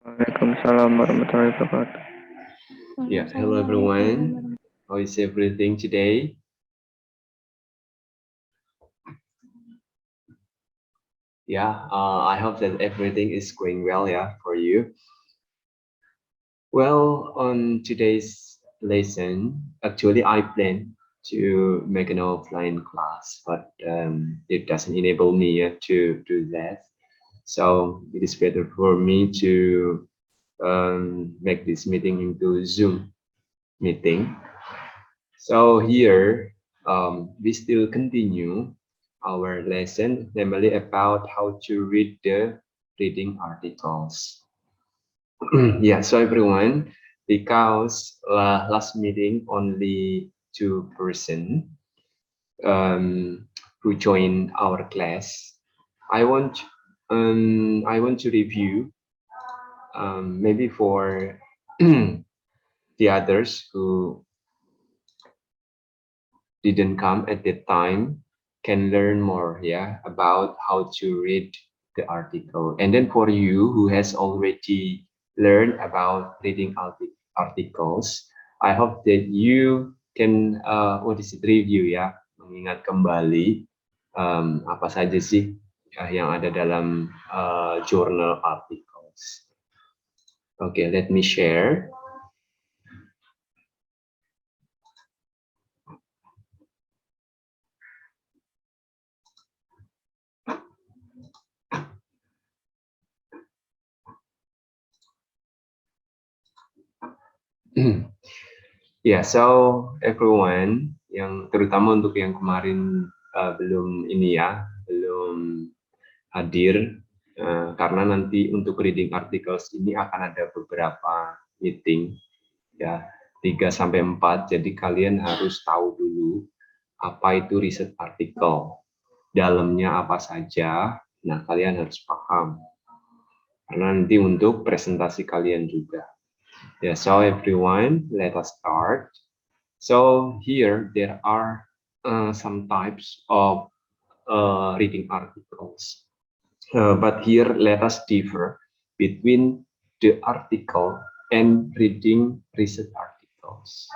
Waalaikumsalam warahmatullahi wabarakatuh. Yeah, hello everyone. How is everything today? Yeah, I hope that everything is going well, yeah, for you. Well, on today's lesson, actually I plan to make an offline class, but it doesn't enable me yet to do that. So it is better for me to make this meeting into Zoom meeting. So here we still continue our lesson, namely about how to read the reading articles. Yeah, so everyone, because last meeting only 2 person who joined our class, I want I want to review maybe for the others who didn't come at that time can learn more, yeah, about how to read the article. And then for you who has already learned about reading articles, I hope that you can what is it, review ya, mengingat kembali apa saja sih yang ada dalam journal articles. Okay, let me share. Ya, so everyone, yang terutama untuk yang kemarin belum ini ya, belum hadir, karena nanti untuk reading articles ini akan ada beberapa meeting, ya 3 sampai 4. Jadi kalian harus tahu dulu apa itu riset artikel, dalamnya apa saja. Nah, kalian harus paham karena nanti untuk presentasi kalian juga. Yeah, so everyone, let us start. So here there are some types of reading articles. But here let us differ between the article and reading research articles.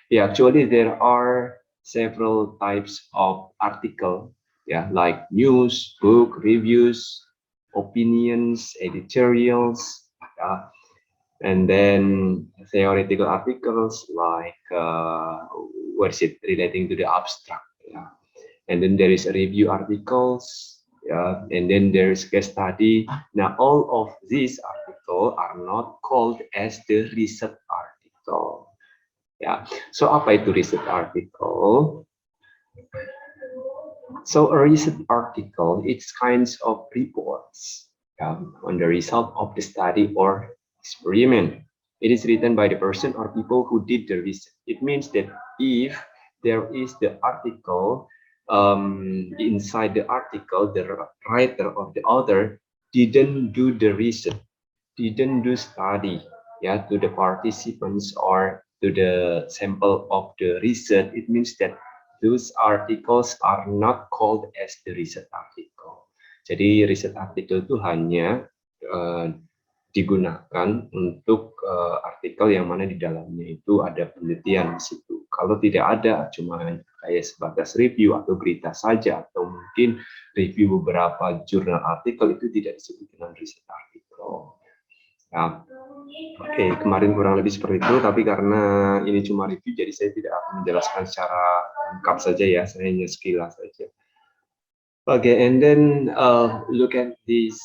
Yeah, actually there are several types of article, yeah, like news, book, reviews, opinions, editorials, and then theoretical articles like what is it, relating to the abstract, yeah. And then there is review articles, yeah, and then there is case study. Now all of these articles are not called as the research article, yeah. So apa itu research article? So a research article, it's kinds of reports, on the result of the study or experiment. It is written by the person or people who did the research. It means that if there is the article, inside the article, the writer or the author didn't do the research, didn't do study, yeah, to the participants or to the sample of the research, it means that those articles are not called as the research article. Jadi research article itu hanya digunakan untuk artikel yang mana di dalamnya itu ada penelitian di situ. Kalau tidak ada, cuma kayak sebatas review atau berita saja, atau mungkin review beberapa jurnal artikel, itu tidak disebut dengan research article. Nah, oke, kemarin kurang lebih seperti itu, tapi karena ini cuma review, jadi saya tidak akan menjelaskan secara lengkap saja ya, saya hanya sekilas saja. Okay, and then look at these,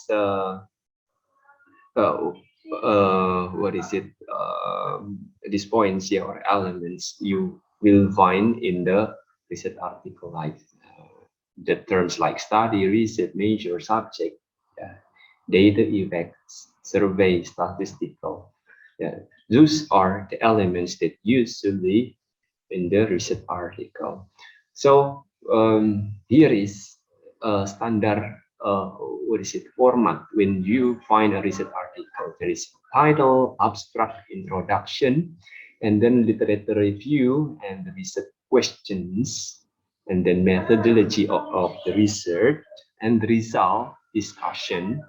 what is it, these points here, or elements you will find in the research article, like the terms like study, research, measure, subject, data, effects, survey, statistical. Yeah, those are the elements that usually in the research article. So here is a standard what is it, format when you find a research article. There is title, abstract, introduction, and then literature review and the research questions, and then methodology of the research and the result discussion,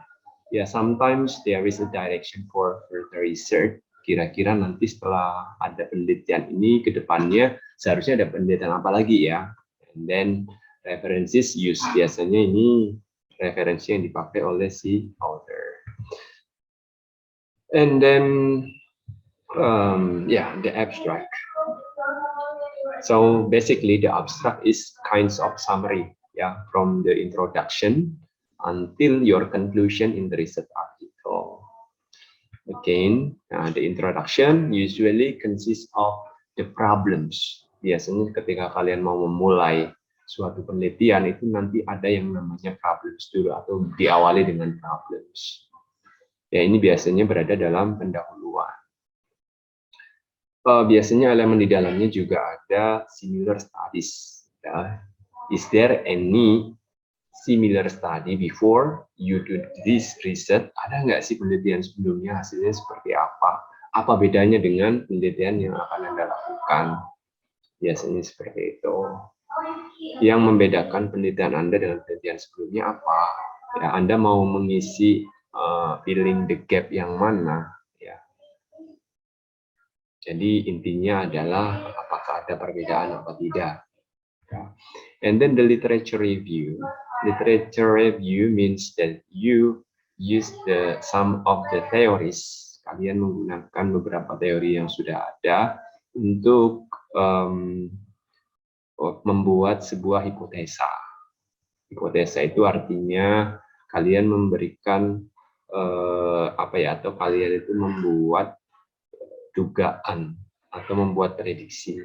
Ya, sometimes there is a direction for further research. Kira-kira nanti setelah ada penelitian ini ke depannya seharusnya ada penelitian apa lagi ya. And then references use, biasanya ini referensi yang dipakai oleh si author. And then the abstract. So basically the abstract is kinds of summary, from the introduction until your conclusion in the research article. Again, the introduction usually consists of the problems. Biasanya ketika kalian mau memulai suatu penelitian itu nanti ada yang namanya problems dulu atau diawali dengan problems. Ya, ini biasanya berada dalam pendahuluan. Biasanya elemen di dalamnya juga ada similar studies. Ya. Is there any similar study before you do this research? Ada nggak sih penelitian sebelumnya hasilnya seperti apa? Apa bedanya dengan penelitian yang akan Anda lakukan? Biasanya seperti itu. Yang membedakan penelitian Anda dengan penelitian sebelumnya apa? Ya, Anda mau mengisi filling the gap yang mana? Ya. Jadi intinya adalah apakah ada perbedaan atau tidak. Ya. And then the literature review. Literature review means that you use some of the theories. Kalian menggunakan beberapa teori yang sudah ada untuk membuat sebuah hipotesa. Hipotesa itu artinya kalian memberikan atau kalian itu membuat dugaan atau membuat prediksi.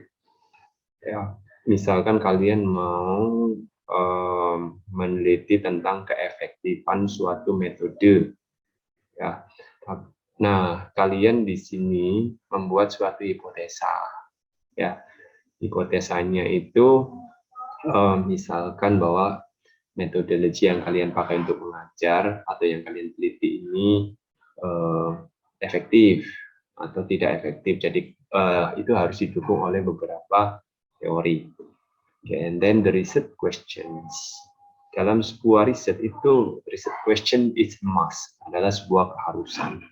Ya, misalkan kalian mau meneliti tentang keefektifan suatu metode. Ya. Nah, kalian di sini membuat suatu hipotesa. Ya. Hipotesanya itu misalkan bahwa metodologi yang kalian pakai untuk mengajar atau yang kalian teliti ini efektif atau tidak efektif. Jadi itu harus didukung oleh beberapa teori. Okay, and then the research questions. Dalam sebuah riset itu, research question is must, adalah sebuah keharusan.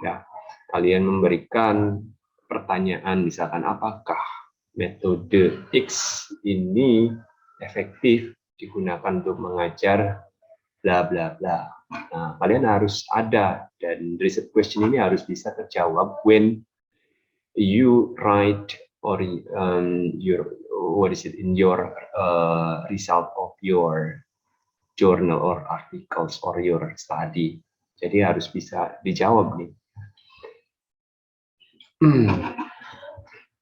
Ya, kalian memberikan pertanyaan, misalkan apakah metode X ini efektif digunakan untuk mengajar bla bla bla. Nah, kalian harus ada, dan research question ini harus bisa terjawab when you write or in your result of your journal or articles or your study. Jadi harus bisa dijawab nih.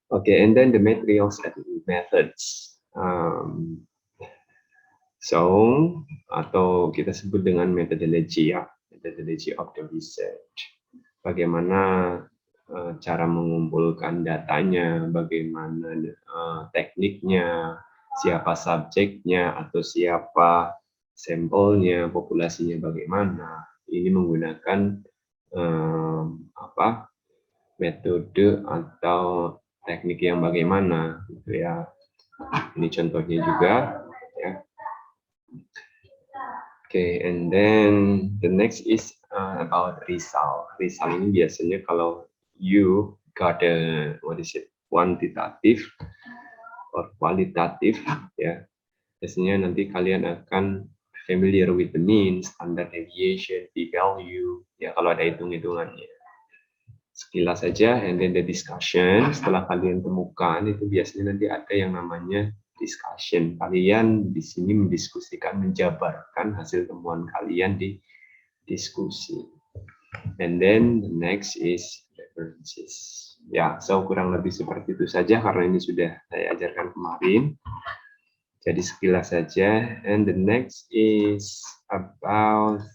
Okay, and then the materials and methods. Atau kita sebut dengan methodology ya, methodology of the research. Bagaimana cara mengumpulkan datanya, bagaimana tekniknya, siapa subjeknya atau siapa sampelnya, populasinya bagaimana. Ini menggunakan metode atau teknik yang bagaimana gitu ya. Ini contohnya juga ya. Okay, and then the next is about result. Result ini biasanya kalau you got quantitative or qualitative ya, biasanya nanti kalian akan familiar with the mean, standard deviation, p-value ya, kalau ada hitung-hitungannya. Sekilas saja, and then the discussion. Setelah kalian temukan itu biasanya nanti ada yang namanya discussion. Kalian di sini mendiskusikan, menjabarkan hasil temuan kalian di diskusi. And then the next is references. Ya, so kurang lebih seperti itu saja karena ini sudah saya ajarkan kemarin. Jadi sekilas saja. And the next is about